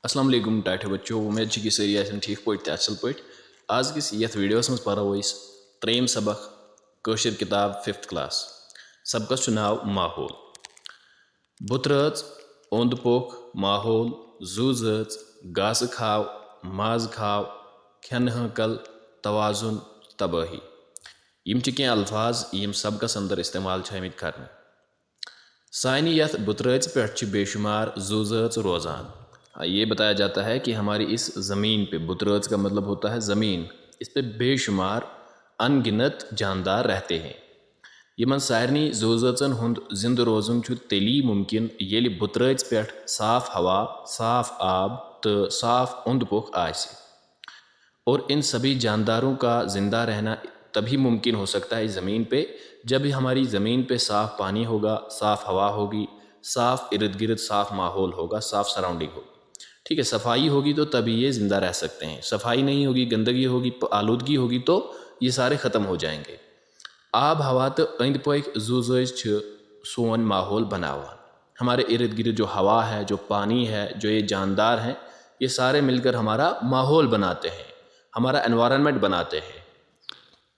السلام علیکم ٹاٹھے بچو امید کہ ساری آسن ٹھیک پٲٹھۍ اصل پٲٹھۍ آز کس یتھ ویڈیوس مز پرو أسۍ ترٛیٚیِم سبق کٲشِر کتاب 5th کلاس سبقس چھُ ناو ماحول بُتھ رٲژ اوٚنٛد پوٚکھ ماحول زُو زٲژ گاسہٕ کھاو ماز کھاو کھٮ۪نہٕ ہٲنکل توازُن تبٲہی یم چھِ کینٛہہ الفاظ یم سبقس اندر استعمال چھِ آمٕتۍ کرنہٕ سانہِ یتھ بُتھ رٲژ پٮ۪ٹھ چھِ بے شمار زُو زٲژ روزان یہ بتایا جاتا ہے کہ ہماری اس زمین پہ بُتھ رٲژ کا مطلب ہوتا ہے زمین اس پہ بے شمار ان گنت جاندار رہتے ہیں یمن سارنی زُو زٲژن ہُنٛد زندٕ روزُن چھُ تیلی ممکن ییٚلہِ بُتھ رٲژ پٮ۪ٹھ صاف ہوا صاف آب تہٕ صاف اوٚنٛد پوٚکھ آسہِ اور ان سبھی جانداروں کا زندہ رہنا تبھی ممکن ہو سکتا ہے اس زمین پہ جب ہماری زمین پہ صاف پانی ہوگا صاف ہوا ہوگی صاف ارد گرد صاف ماحول ہوگا صاف سراؤنڈنگ ہوگی ٹھیک ہے صفائی ہوگی تو تبھی یہ زندہ رہ سکتے ہیں صفائی نہیں ہوگی گندگی ہوگی آلودگی ہوگی تو یہ سارے ختم ہو جائیں گے آب ہوا تو أنٛدۍ پٔکۍ زُو زٲژ چھِ سون ماحول بناوان ہمارے ارد گرد جو ہوا ہے جو پانی ہے جو یہ جاندار ہیں یہ سارے مل کر ہمارا ماحول بناتے ہیں ہمارا انوائرمنٹ بناتے ہیں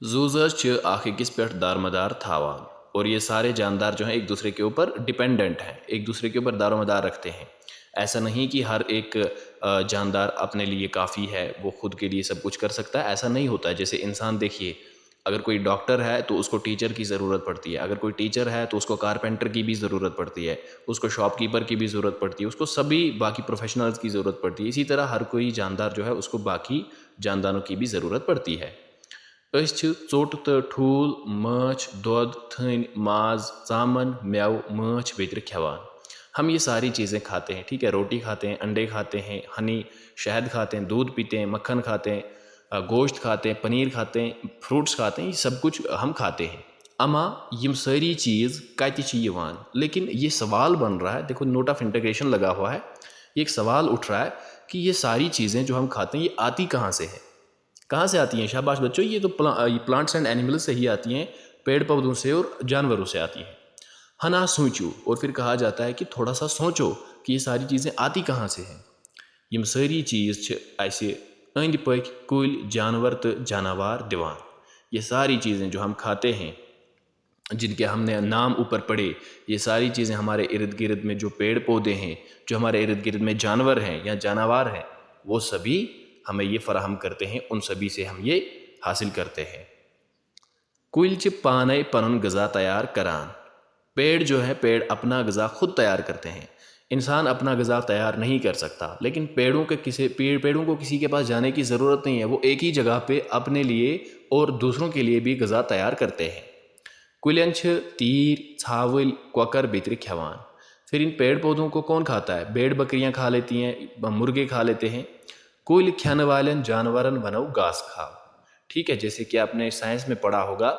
زُو زٲژ چھِ اکھ أکِس پٮ۪ٹھ دارمدار تھاوان اور یہ سارے جاندار جو ہیں ایک دوسرے کے اوپر ڈپینڈنٹ ہیں ایک دوسرے کے اوپر دار و مدار رکھتے ہیں ایسا نہیں کہ ہر ایک جاندار اپنے لیے کافی ہے وہ خود کے لیے سب کچھ کر سکتا ہے ایسا نہیں ہوتا ہے جیسے انسان دیکھیے اگر کوئی ڈاکٹر ہے تو اس کو ٹیچر کی ضرورت پڑتی ہے اگر کوئی ٹیچر ہے تو اس کو کارپینٹر کی بھی ضرورت پڑتی ہے اس کو شاپ کیپر کی بھی ضرورت پڑتی ہے اس کو سبھی باقی پروفیشنلز کی ضرورت پڑتی ہے اسی طرح ہر کوئی جاندار جو ہے اس کو باقی جانداروں کی بھی ضرورت پڑتی ہے أسۍ چھِ ژوٚٹ تہٕ ٹھوٗل ماچھ دۄد تھٔنۍ ماز ژامن میوٕ ماچھ بیترِ کھٮ۪وان ہم یہ ساری چیزیں کھاتے ہیں ٹھیک ہے روٹی کھاتے ہیں انڈے کھاتے ہیں ہنی شہد کھاتے ہیں دودھ پیتے ہیں مکھن کھاتے ہیں گوشت کھاتے ہیں پنیر کھاتے ہیں فروٹس کھاتے ہیں یہ سب کچھ ہم کھاتے ہیں اما یم ساری چیز کتہِ چھِ یِوان لیکن یہ سوال بن رہا ہے دیکھو نوٹ آف انٹیگریشن لگا ہوا ہے یہ ایک سوال اٹھ رہا ہے کہ یہ ساری چیزیں جو ہم کھاتے ہیں یہ آتی کہاں سے ہیں کہاں سے آتی ہیں شاباش بچوں یہ تو پلانٹس اینڈ اینیملز سے ہی آتی ہیں پیڑ پودوں سے اور جانوروں سے آتی ہیں ہنا سوچو اور پھر کہا جاتا ہے کہ تھوڑا سا سوچو کہ یہ ساری چیزیں آتی کہاں سے ہیں یم ساری چیز چھِ اَسہِ أنٛدۍ پٔکۍ کُلۍ جانور تہٕ جاناوار دِوان یہ ساری چیزیں جو ہم کھاتے ہیں جن کے ہم نے نام اوپر پڑھے یہ ساری چیزیں ہمارے ارد گرد میں جو پیڑ پودے ہیں جو ہمارے ارد گرد میں جانور ہیں یا جانور ہیں وہ سبھی ہمیں یہ فراہم کرتے ہیں ان سبھی سے ہم یہ حاصل کرتے ہیں کُلۍ چھِ پانے پنُن غذا تیار کران پیڑ جو ہے پیڑ اپنا غذا خود تیار کرتے ہیں انسان اپنا غذا تیار نہیں کر سکتا لیکن پیڑوں کو کسی کے پاس جانے کی ضرورت نہیں ہے وہ ایک ہی جگہ پہ اپنے لیے اور دوسروں کے لیے بھی غذا تیار کرتے ہیں کُلٮ۪ن چھِ تیٖر ژھاوٕلۍ کۄکر بیترِ کھٮ۪وان پھر ان پیڑ پودوں کو کون کھاتا ہے بھیڑ بکریاں کھا لیتی ہیں مرغے کھا لیتے ہیں کُلۍ کھٮ۪نہٕ والٮ۪ن جانورن ونو گھاس کھاو ٹھیک ہے جیسے کہ آپ نے سائنس میں پڑھا ہوگا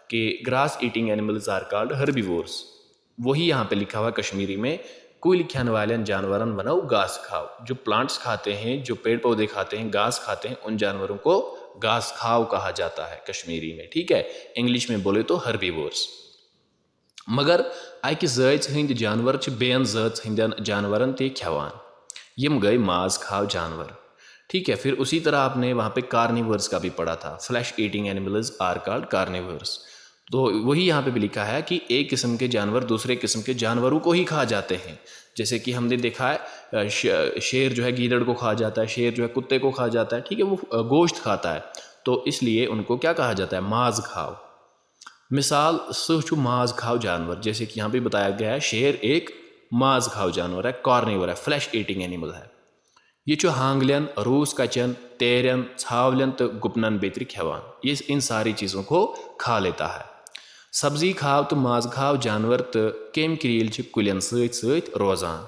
کہ grass eating animals are called herbivores وہی یہاں پہ لکھا ہوا کشمیری میں کُلۍ کھٮ۪نہٕ والٮ۪ن جانورن ونو گھاس کھاو جو پلانٹس کھاتے ہیں جو پیڑ پودے کھاتے ہیں گھاس کھاتے ہیں ان جانوروں کو گھاس کھاو کہا جاتا ہے کشمیری میں ٹھیک ہے انگلش میں بولے تو ہربیورس مگر اکہِ ذٲژ ہٕنٛدۍ جانور چھِ بیٚین ذٲژ ہٕنٛدٮ۪ن جانورن تہِ کھٮ۪وان یم گئے ماز کھاو جانور ٹھیک ہے پھر اسی طرح آپ نے وہاں پہ کارنیورس کا بھی پڑھا تھا flesh eating animals are called carnivores تو وہی یہاں پہ بھی لکھا ہے کہ ایک قسم کے جانور دوسرے قسم کے جانوروں کو ہی کھا جاتے ہیں جیسے کہ ہم نے دیکھا ہے شیر جو ہے گیدڑ کو کھا جاتا ہے شیر جو ہے کتے کو کھا جاتا ہے ٹھیک ہے وہ گوشت کھاتا ہے تو اس لیے ان کو کیا کہا جاتا ہے ماز کھاو مثال سہ چھُ ماز کھاو جانور جیسے کہ یہاں پہ بتایا گیا ہے شیر ایک ماز کھاو جانور ہے کارنیور ہے فلیش ایٹنگ اینیمل ہے یہ چھُ ہانگلین روس کچن تیرین ژھاولین تو گپنن بیترِ کھٮ۪وان یہ ان ساری چیزوں کو کھا لیتا ہے سبزی کھاو تو ماز کھاو جانور تو کیٚمۍ کریٖل چھِ کُلٮ۪ن سۭتۍ سۭتۍ روزان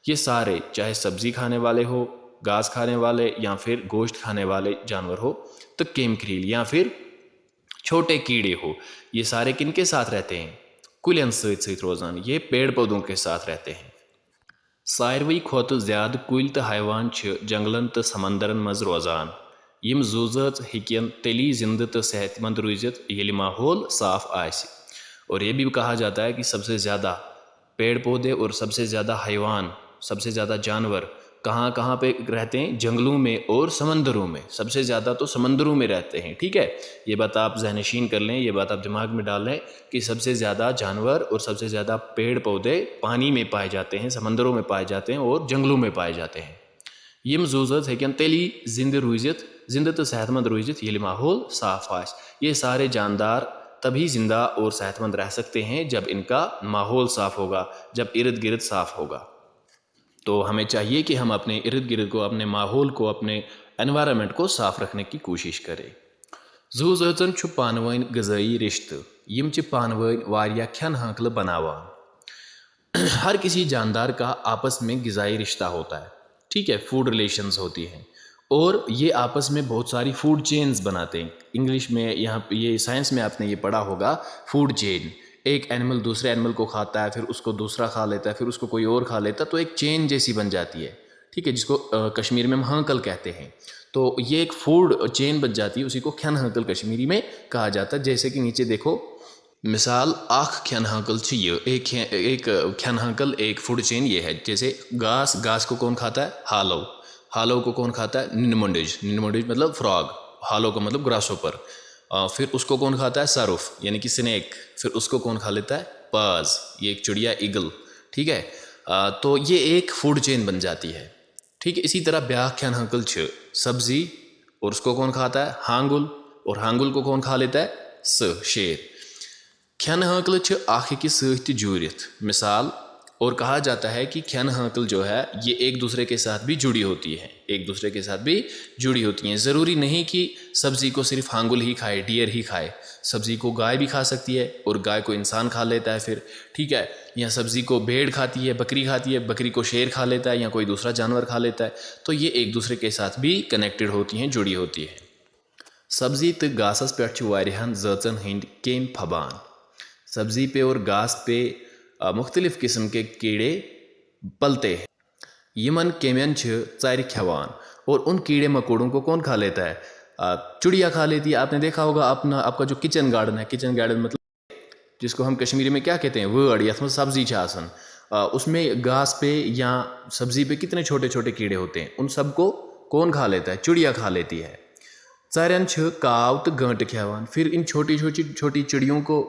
یہ سارے چاہے سبزی کھانے والے ہو گھاس کھانے والے یا پھر گوشت کھانے والے جانور ہو تو کیٚمۍ کریٖل یا پھر چھوٹے کیڑے ہو یہ سارے کن کے ساتھ رہتے ہیں کُلٮ۪ن سۭتۍ سۭتۍ روزان یہ پیڑ پودوں کے ساتھ رہتے ہیں ساروی کھۄتہٕ زیادٕ کُلۍ تہٕ حیوان چھِ جنگلن تہٕ سمندرن منٛز روزان یم زُو زٲژ ہیٚکن تیلی زندٕ تہٕ صحت مند روٗزِتھ ییٚلہِ ماحول صاف آسہِ اور یہ بھی کہا جاتا ہے کہ سب سے زیادہ پیڑ پودے اور سب سے زیادہ حیوان سب سے زیادہ جانور کہاں کہاں پہ رہتے ہیں؟ جنگلوں میں اور سمندروں میں، سب سے زیادہ تو سمندروں میں رہتے ہیں، ٹھیک ہے؟ یہ بات آپ ذہن نشین کر لیں، یہ بات آپ دماغ میں ڈال لیں کہ سب سے زیادہ جانور اور سب سے زیادہ پیڑ پودے پانی میں پائے جاتے ہیں، سمندروں میں پائے جاتے ہیں اور جنگلوں میں پائے جاتے ہیں۔ یم زوزت ہیکن تیلی زندہ روزت، زندہ تو صحت مند روزت ییٚلہِ ماحول صاف آس۔ یہ سارے جاندار تبھی زندہ اور صحت مند رہ سکتے ہیں جب ان کا ماحول صاف ہوگا، جب ارد گرد صاف ہوگا۔ تو ہمیں چاہیے کہ ہم اپنے ارد گرد کو، اپنے ماحول کو، اپنے انوائرمنٹ کو صاف رکھنے کی کوشش کریں۔ زو زٲژن چھُ پانہٕ ؤنۍ غذٲئی رشتہٕ، یم چھِ پانہٕ ؤنۍ واریاہ کھٮ۪ن ہٲنکلہٕ بناوان۔ ہر کسی جاندار کا آپس میں غذائی رشتہ ہوتا ہے، ٹھیک ہے، فوڈ ریلیشنز ہوتی ہیں، اور یہ آپس میں بہت ساری فوڈ چینز بناتے ہیں۔ انگلش میں یہاں یہ سائنس میں آپ نے یہ پڑھا ہوگا، فوڈ چین۔ ایک اینیمل دوسرے اینیمل کو کھاتا ہے، پھر اس کو دوسرا کھا لیتا ہے، پھر اس کو کوئی اور کھا لیتا ہے، تو ایک چین جیسی بن جاتی ہے، ٹھیک ہے، جس کو کشمیر میں ہم ہانکل کہتے ہیں۔ تو یہ ایک فوڈ چین بن جاتی ہے، اسی کو کھین ہانکل کشمیری میں کہا جاتا ہے۔ جیسے کہ نیچے دیکھو مثال، اخ کھین ہانکل چھ یہ ایک کھین ہانکل، ایک فوڈ چین یہ ہے۔ جیسے گھاس کو کون کھاتا ہے؟ ہالو۔ ہالو کو کون کھاتا ہے؟ ننمونڈج۔ ننمونڈج مطلب فراگ، ہالو کا مطلب گراس ہوپر۔ پھر اس کو کون کھاتا ہے؟ سرف یعنی کہ سنیک۔ پھر اس کو کون کھا لیتا ہے؟ پاز، یہ ایک چڑیا، ایگل، ٹھیک ہے۔ تو یہ ایک فوڈ چین بن جاتی ہے، ٹھیک ہے۔ اسی طرح بیاکھ کھین ہانکل چھ سبزی، اور اس کو کون کھاتا ہے؟ ہانگل، اور ہانگل کو کون کھا لیتا ہے؟ شیر۔ کھین ہانکل چھ اکھ أکِس سۭتۍ تہِ جوڑِتھ، مثال، اور کہا جاتا ہے کہ کھین ہانکل جو ہے یہ ایک دوسرے کے ساتھ بھی جڑی ہوتی ہے، ایک دوسرے کے ساتھ بھی جڑی ہوتی ہیں۔ ضروری نہیں کہ سبزی کو صرف ہانگل ہی کھائے، ڈیئر ہی کھائے، سبزی کو گائے بھی کھا سکتی ہے، اور گائے کو انسان کھا لیتا ہے پھر، ٹھیک ہے، یا سبزی کو بھیڑ کھاتی ہے، بکری کھاتی ہے، بکری کو شیر کھا لیتا ہے، یا کوئی دوسرا جانور کھا لیتا ہے۔ تو یہ ایک دوسرے کے ساتھ بھی کنیکٹڈ ہوتی ہیں، جڑی ہوتی ہیں۔ سبزی تو گاسس پہ واریاہن ذٲژن ہٕنٛدۍ کیٚمۍ پھبان۔ سبزی پہ اور گھاس پہ مختلف قسم کے کیڑے پلتے ہیں۔ یمن کیمین چھ ژرِ کھیوان، اور ان کیڑے مکوڑوں کو کون کھا لیتا ہے؟ چڑیا کھا لیتی ہے۔ آپ نے دیکھا ہوگا آپ کا جو کچن گارڈن ہے، کچن گارڈن مطلب جس کو ہم کشمیری میں کیا کہتے ہیں؟ وٲر، یتھ میں سبزی چھ آسان، اس میں گھاس پہ یا سبزی پہ کتنے چھوٹے چھوٹے کیڑے ہوتے ہیں، ان سب کو کون کھا لیتا ہے؟ چڑیا کھا لیتی ہے۔ ژرین چھ کاو تو گانٹہ کھیوان، پھر ان چھوٹی چھوٹی چڑیوں کو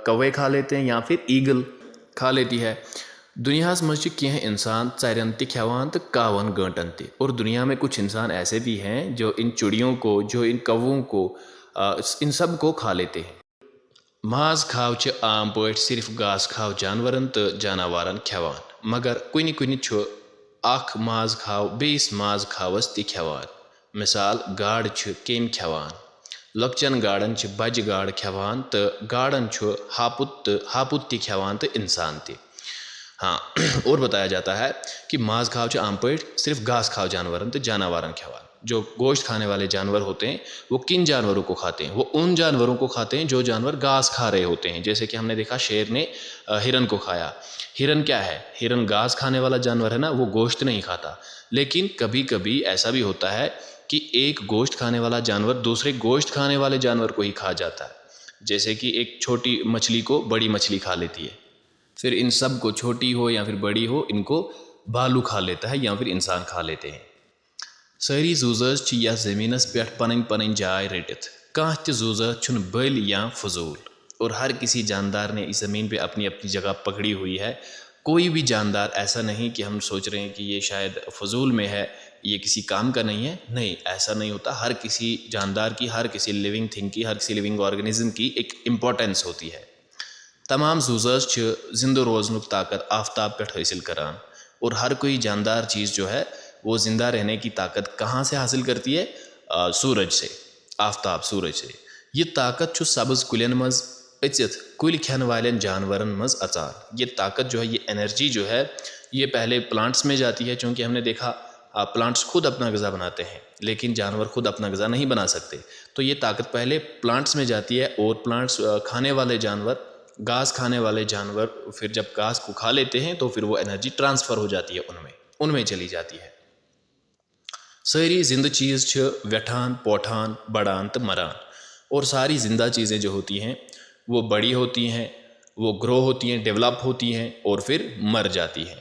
کوے کھا لیتے ہیں، یا پھر ایگل کھا لیتی ہے۔ دنیاہس مز کینٛہہ انسان ژرین تہ کھیوان تو کاون گانٹن تہ، اور دنیا میں کچھ انسان ایسے بھی ہیں جو ان چڑیوں کو، جو ان کووں کو، ان سب کو کھا لیتے ہیں۔ ماز کھاو چھ عام پٲٹھۍ صرف گھاس کھاو جانورن تو جاناوارن کھیوان، مگر کُنہِ کُنہِ چھ اکھ ماز کھاو بیٚیِس ماز کھاوس تہِ کھیوان۔ مثال، گاڈ چھ کیٚمۍ کھیوان، لۄکچن گاڈن چھ بجہِ گاڈ کھیوان، تو گاڈن چھ ہاپُت تہِ کھیوان تو انسان تہِ۔ ہاں، اور بتایا جاتا ہے کہ ماز کھاو چھ عام پٲٹھۍ صرف گھاس کھاو جانورن تو جاناوارن کھیوان۔ جو گوشت کھانے والے جانور ہوتے ہیں وہ کن جانوروں کو کھاتے ہیں؟ وہ ان جانوروں کو کھاتے ہیں جو جانور گھاس کھا رہے ہوتے ہیں۔ جیسے کہ ہم نے دیکھا شیر نے ہرن کو کھایا۔ ہرن کیا ہے؟ ہرن گھاس کھانے والا جانور ہے نا، وہ گوشت نہیں کھاتا۔ لیکن کبھی کبھی ایسا بھی ہوتا ہے کہ ایک گوشت کھانے والا جانور دوسرے گوشت کھانے والے جانور کو ہی کھا جاتا ہے۔ جیسے کہ ایک چھوٹی مچھلی کو بڑی مچھلی کھا لیتی ہے، پھر ان سب کو، چھوٹی ہو یا پھر بڑی ہو، ان کو بھالو کھا لیتا ہے یا پھر انسان کھا لیتے ہیں۔ ساری زوزٲژ چھ یتھ زمینس پٮ۪ٹھ پنٕنۍ پنٕنۍ جاے رٔٹِتھ، کانٛہہ تہِ زوزٲژ چھُنہٕ بٔلۍ یا فضول، اور ہر کسی جاندار نے اس زمین پہ اپنی اپنی جگہ پکڑی ہوئی ہے۔ کوئی بھی جاندار ایسا نہیں کہ ہم سوچ رہے ہیں کہ یہ شاید فضول میں ہے، یہ کسی کام کا نہیں ہے، نہیں، ایسا نہیں ہوتا۔ ہر کسی جاندار کی، ہر کسی لیونگ تھنگ کی، ہر کسی لیونگ آرگنزم کی ایک امپورٹنس ہوتی ہے۔ تمام زوزٲژ چھ زندہ روزنُک طاقت آفتاب پٮ۪ٹھ حٲصِل کران، اور ہر کوئی جاندار چیز جو ہے وہ زندہ رہنے کی طاقت کہاں سے حاصل کرتی ہے؟ سورج سے، آفتاب، سورج سے۔ یہ طاقت چھ سبز کُلین مز اژِتھ کُلۍ کھٮ۪ن والین جانورن مز اژان۔ یہ طاقت جو ہے، یہ انرجی جو ہے، یہ پہلے پلانٹس میں جاتی ہے، چونکہ ہم نے دیکھا پلانٹس خود اپنا غذا بناتے ہیں، لیکن جانور خود اپنا غذا نہیں بنا سکتے۔ تو یہ طاقت پہلے پلانٹس میں جاتی ہے، اور پلانٹس کھانے والے جانور، گھاس کھانے والے جانور پھر جب گھاس کو کھا لیتے ہیں تو پھر وہ انرجی ٹرانسفر ہو جاتی ہے، ان میں چلی جاتی ہے۔ ساری زندہ چیز چھ ویٹھان، پوٹھان، بڑان تو مران، اور ساری زندہ چیزیں جو ہوتی ہیں وہ بڑی ہوتی ہیں، وہ گرو ہوتی ہیں، ڈیولپ ہوتی ہیں، اور پھر مر جاتی ہیں۔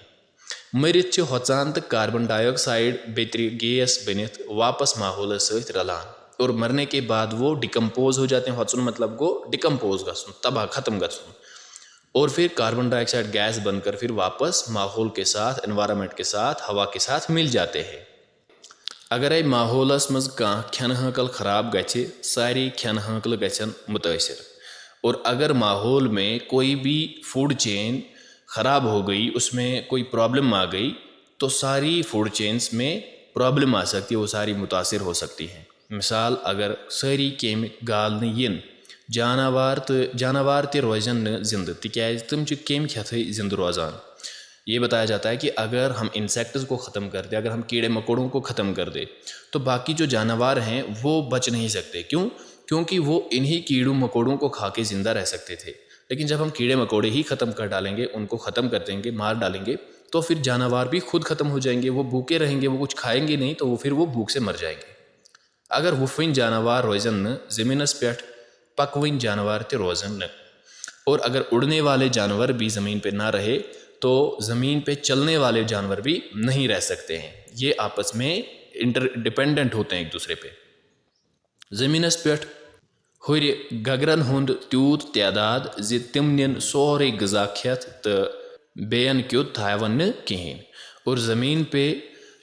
مرت ہوژان تو کاربن ڈائی آکسائڈ بیترِ گیس بنت واپس ماحولس ست رلان اور مرنے کے بعد وہ ڈیکمپوز ہو جاتے ہیں. ہوژن مطلب گو ڈیکمپوز گھن، تباہ ختم گھن، اور پھر کاربن ڈائی آکسائڈ گیس بن کر پھر واپس ماحول کے ساتھ، انوائرمنٹ کے ساتھ، ہوا کے ساتھ مل جاتے ہیں. اگر ماحولس مز کھانا کھین ہنکل خراب گژھِ، ساری کھین ہنکل گژھن متاثر. اور اگر ماحول میں کوئی بھی فوڈ چین خراب ہو گئی، اس میں کوئی پرابلم آ گئی، تو ساری فوڈ چینس میں پرابلم آ سکتی ہے، وہ ساری متاثر ہو سکتی ہیں. مثال اگر ساری کیمہِ گالنہٕ ین، جانوار تہِ روزن نہٕ زندٕ تِکیازِ تم چھِ کیمۍ کھٮ۪تھٕے زندٕ روزان. یہ بتایا جاتا ہے کہ اگر ہم انسیکٹس کو ختم کر دیں، اگر ہم کیڑے مکوڑوں کو ختم کر دیں، تو باقی جو جانور ہیں وہ بچ نہیں سکتے. کیوں؟ کیونکہ وہ انہی کیڑوں مکوڑوں کو کھا کے زندہ رہ سکتے تھے. لیکن جب ہم کیڑے مکوڑے ہی ختم کر ڈالیں گے، ان کو ختم کر دیں گے، مار ڈالیں گے، تو پھر جانور بھی خود ختم ہو جائیں گے. وہ بھوکے رہیں گے، وہ کچھ کھائیں گے نہیں، تو پھر وہ بھوک سے مر جائیں گے. اگر وُپھوٕنۍ جانور روزن نہٕ زمینس پٮ۪ٹھ، پکوٕنۍ جانور تہِ روزن نہٕ. اور اگر اڑنے والے جانور بھی زمین پہ نہ رہے تو زمین پہ چلنے والے جانور بھی نہیں رہ سکتے ہیں. یہ آپس میں انٹر ڈپینڈنٹ ہوتے ہیں ایک دوسرے پہ. زمینس پہ ہُرِ گگرن ہُنٛد تیوٗت تعداد زِ تِم نِن سورُے غذا کھٮ۪تھ تہٕ بیٚین کیُتھ تھاون نہٕ کِہیٖنۍ. اور زمین پہ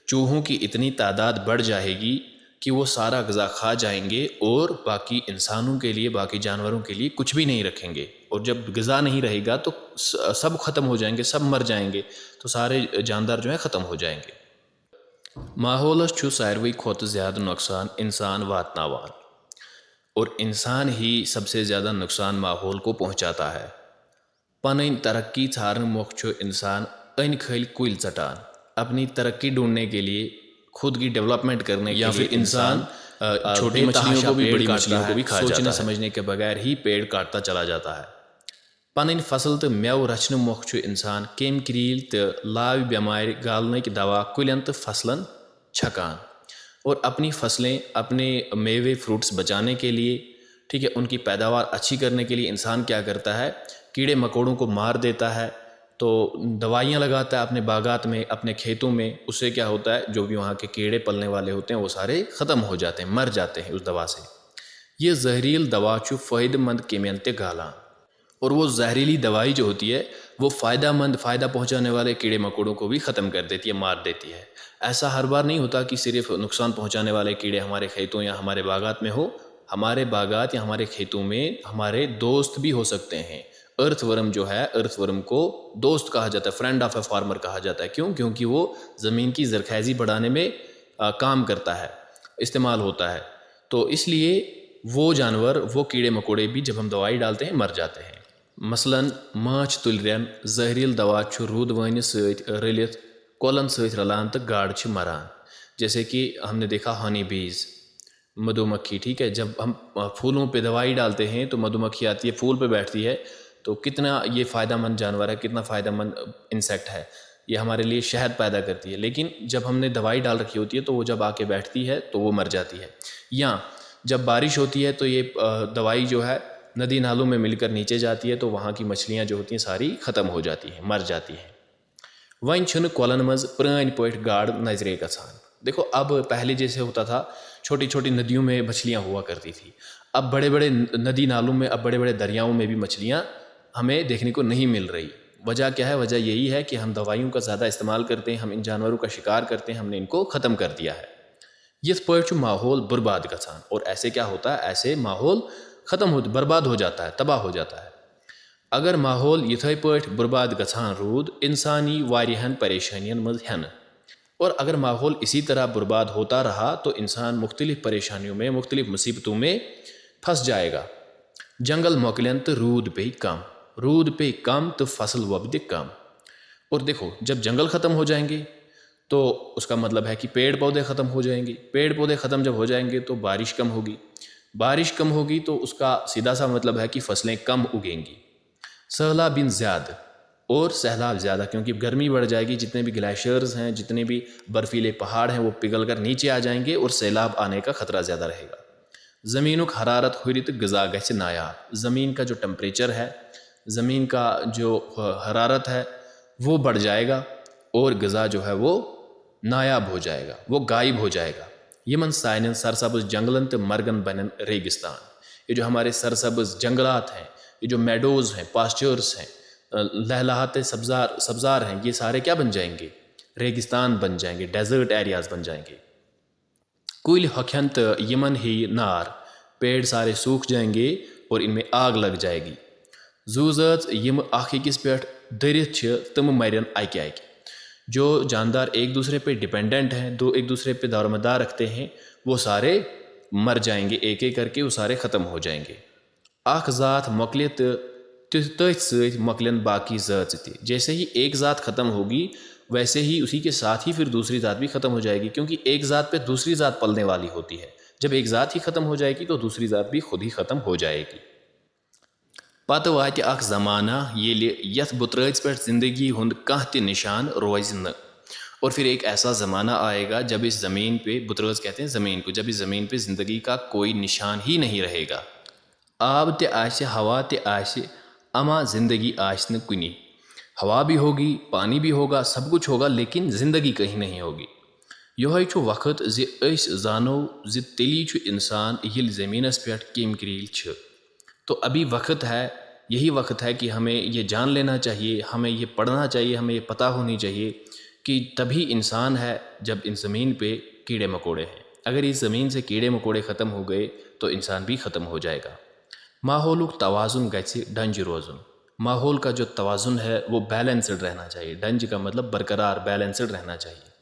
چوہوں کی اتنی تعداد بڑھ جائے گی کہ وہ سارا غذا کھا جائیں گے اور باقی انسانوں کے لیے، باقی جانوروں کے لیے کچھ بھی نہیں رکھیں گے. اور جب غذا نہیں رہے گا تو سب ختم ہو جائیں گے، سب مر جائیں گے، تو سارے جاندار جو ہیں ختم ہو جائیں گے. ماحولس چھُ ساروی کھۄتہٕ زیادٕ نۄقصان انسان واتناوان، اور انسان ہی سب سے زیادہ نقصان ماحول کو پہنچاتا ہے. پنٕنۍ ترقی ژھارنہٕ مۄکھ چھُ انسان أنۍ کھٔلۍ کُلۍ ژٹان. اپنی ترقی ڈھونڈنے کے لیے، خود کی ڈیولپمنٹ کرنے کے لیے انسان چھوٹی مچھلیوں کو بھی، بڑی مچھلیوں کو بھی کھا جاتا ہے. سوچنے سمجھنے کے بغیر ہی پیڑ کاٹتا چلا جاتا ہے. پنٕنۍ فصل تہٕ مٮ۪وٕ رچھنہٕ مۄکھ چھُ انسان کیٚمۍ کرٛیٖلۍ تہٕ لاوِ بٮ۪مارِ گالنٕکۍ دوا کُلٮ۪ن تہٕ فصلن چھکان. اور اپنی فصلیں، اپنے میوے فروٹس بچانے کے لیے، ٹھیک ہے، ان کی پیداوار اچھی کرنے کے لیے انسان کیا کرتا ہے؟ کیڑے مکوڑوں کو مار دیتا ہے، تو دوائیاں لگاتا ہے اپنے باغات میں، اپنے کھیتوں میں. اس سے کیا ہوتا ہے؟ جو بھی وہاں کے کیڑے پلنے والے ہوتے ہیں وہ سارے ختم ہو جاتے ہیں، مر جاتے ہیں اس دوا سے. یہ زہریل دوا چھُ فٲیدٕ مند کیٚمٮ۪ن تہِ گالان. اور وہ زہریلی دوائی جو ہوتی ہے وہ فائدہ پہنچانے والے کیڑے مکوڑوں کو بھی ختم کر دیتی ہے، مار دیتی ہے. ایسا ہر بار نہیں ہوتا کہ صرف نقصان پہنچانے والے کیڑے ہمارے کھیتوں یا ہمارے باغات میں ہو. ہمارے باغات یا ہمارے کھیتوں میں ہمارے دوست بھی ہو سکتے ہیں. ارتھ ورم جو ہے، ارتھ ورم کو دوست کہا جاتا ہے، فرینڈ آف اے فارمر کہا جاتا ہے. کیوں؟ کیونکہ وہ زمین کی زرخیزی بڑھانے میں کام کرتا ہے، استعمال ہوتا ہے. تو اس لیے وہ جانور، وہ کیڑے مکوڑے بھی جب ہم دوائی ڈالتے ہیں مر جاتے ہیں. مثلاً ماچھ تُلرٮ۪ن زہریل دوا چھُ روٗد وٲنِس سۭتۍ رٔلِتھ کۄلن سۭتۍ رلان تہٕ گاڈٕ چھِ مران. جیسے کہ ہم نے دیکھا ہانی بیز، مدھو مکھی. ٹھیک ہے، جب ہم پھولوں پہ دوائی ڈالتے ہیں تو مدھو مکھی آتی ہے، پھول پہ بیٹھتی ہے، تو کتنا یہ فائدہ مند جانور ہے، کتنا فائدہ مند انسیکٹ ہے. یہ ہمارے لیے شہد پیدا کرتی ہے. لیکن جب ہم نے دوائی ڈال رکھی ہوتی ہے تو وہ جب آ کے بیٹھتی ہے تو وہ مر جاتی ہے. یا جب بارش ہوتی ہے تو یہ دوائی جو ہے ندی نالوں میں مل کر نیچے جاتی ہے، تو وہاں کی مچھلیاں جو ہوتی ہیں ساری ختم ہو جاتی ہیں، مر جاتی ہیں. وۄنۍ چھُنہٕ کۄلن منٛز پرٛٲنۍ پٲٹھۍ گاڈٕ نظرے گژھان. دیکھو اب پہلے جیسے ہوتا تھا، چھوٹی چھوٹی ندیوں میں مچھلیاں ہوا کرتی تھی. اب بڑے بڑے ندی نالوں میں، اب بڑے بڑے دریاؤں میں بھی مچھلیاں ہمیں دیکھنے کو نہیں مل رہی. وجہ کیا ہے؟ وجہ یہی ہے کہ ہم دوائیوں کا زیادہ استعمال کرتے ہیں، ہم ان جانوروں کا شکار کرتے ہیں، ہم نے ان کو ختم کر دیا ہے. یِتھ پٲٹھۍ چھُ ماحول برباد گژھان. اور ایسے کیا ہوتا ہے؟ ایسے ماحول ختم ہو، برباد ہو جاتا ہے، تباہ ہو جاتا ہے. اگر ماحول یِتھے پٲٹھۍ برباد گژھان روٗد، انسان یی واریاہن پریشانین منٛز ہٮ۪نہٕ. اور اگر ماحول اسی طرح برباد ہوتا رہا تو انسان مختلف پریشانیوں میں، مختلف مصیبتوں میں پھنس جائے گا. جنگل مۄکلن تہٕ روٗد پیٚیہِ کم، روٗد پیٚیہِ کم تہٕ فصل وۄپدِ کم. اور دیکھو، جب جنگل ختم ہو جائیں گے تو اس کا مطلب ہے کہ پیڑ پودے ختم ہو جائیں گے. پیڑ پودے ختم جب ہو جائیں گے تو بارش کم ہوگی. بارش کم ہوگی تو اس کا سیدھا سا مطلب ہے کہ فصلیں کم اگیں گی. سیلاب زیادہ، اور سیلاب زیادہ، کیونکہ گرمی بڑھ جائے گی. جتنے بھی گلیشیئرز ہیں، جتنے بھی برفیلے پہاڑ ہیں، وہ پگھل کر نیچے آ جائیں گے اور سیلاب آنے کا خطرہ زیادہ رہے گا. زمینک حرارت ہُرِ تہٕ غذا گژھِ نایاب. زمین کا جو ٹمپریچر ہے، زمین کا جو حرارت ہے وہ بڑھ جائے گا اور غذا جو ہے وہ نایاب ہو جائے گا، وہ غائب ہو جائے گا۔ یمن سانن سرسبز جنگلن تو مرگن بنن ریگستان۔ یہ جو ہمارے سرسبز جنگلات ہیں، یہ جو میڈوز ہیں، پاسچرز ہیں، لہلہاتے سبزار ہیں، یہ سارے کیا بن جائیں گے؟ ریگستان بن جائیں گے، ڈیزرٹ ایریاز بن جائیں گے۔ کل ہکھن تو یمن ہی نار، پیڑ سارے سوکھ جائیں گے اور ان میں آگ لگ جائے گی۔ زو زٲژ یم اکھ أکِس پٮ۪ٹھ دٔرِتھ چھِ تم مرن اکہِ اکہِ۔ جو جاندار ایک دوسرے پہ ڈیپینڈنٹ ہیں، ایک دوسرے پہ دارومدار رکھتے ہیں، وہ سارے مر جائیں گے، ایک ایک کر کے وہ سارے ختم ہو جائیں گے۔ اکھ ذات مۄکلہِ تہٕ تٔتھۍ سۭتۍ مۄکلن باقی ذٲژٕ تہِ۔ جیسے ہی ایک ذات ختم ہوگی ویسے ہی اسی کے ساتھ ہی پھر دوسری ذات بھی ختم ہو جائے گی، کیونکہ ایک ذات پہ دوسری ذات پلنے والی ہوتی ہے۔ جب ایک ذات ہی ختم ہو جائے گی تو دوسری ذات بھی خود ہی ختم ہو جائے گی۔ پتہ واتہِ اکھ زمانہ ییٚلہِ یتھ بُترٲژ پٮ۪ٹھ زندگی ہُنٛد کانٛہہ تہِ نشان روزِ نہٕ۔ اور پھر ایک ایسا زمانہ آئے گا جب اس زمین پہ، بُترٲژ کہتے ہیں زمین کو، جب اس زمین پہ زندگی کا کوئی نشان ہی نہیں رہے گا۔ آب تہِ آسہِ، ہوا تہِ آسہِ، اما زندگی آسہِ نہٕ کُنی۔ ہوا بھی ہوگی، پانی بھی ہوگا، سب کچھ ہوگا، لیکن زندگی کہیں نہیں ہوگی۔ یہوے چھُ وقت زِ أسۍ زانو زِ تیلی چھُ انسان ییٚلہِ زمینس پٮ۪ٹھ کیٚمۍ کرٛیٖلۍ چھِ۔ تو ابھی وقت ہے، یہی وقت ہے کہ ہمیں یہ جان لینا چاہیے، ہمیں یہ پڑھنا چاہیے، ہمیں یہ پتہ ہونی چاہیے کہ تبھی انسان ہے جب ان زمین پہ کیڑے مکوڑے ہیں۔ اگر اس زمین سے کیڑے مکوڑے ختم ہو گئے تو انسان بھی ختم ہو جائے گا۔ ماحولک توازن گژھِ ڈنج روزن۔ ماحول کا جو توازن ہے وہ بیلنسڈ رہنا چاہیے۔ ڈنج کا مطلب برقرار، بیلنسڈ رہنا چاہیے۔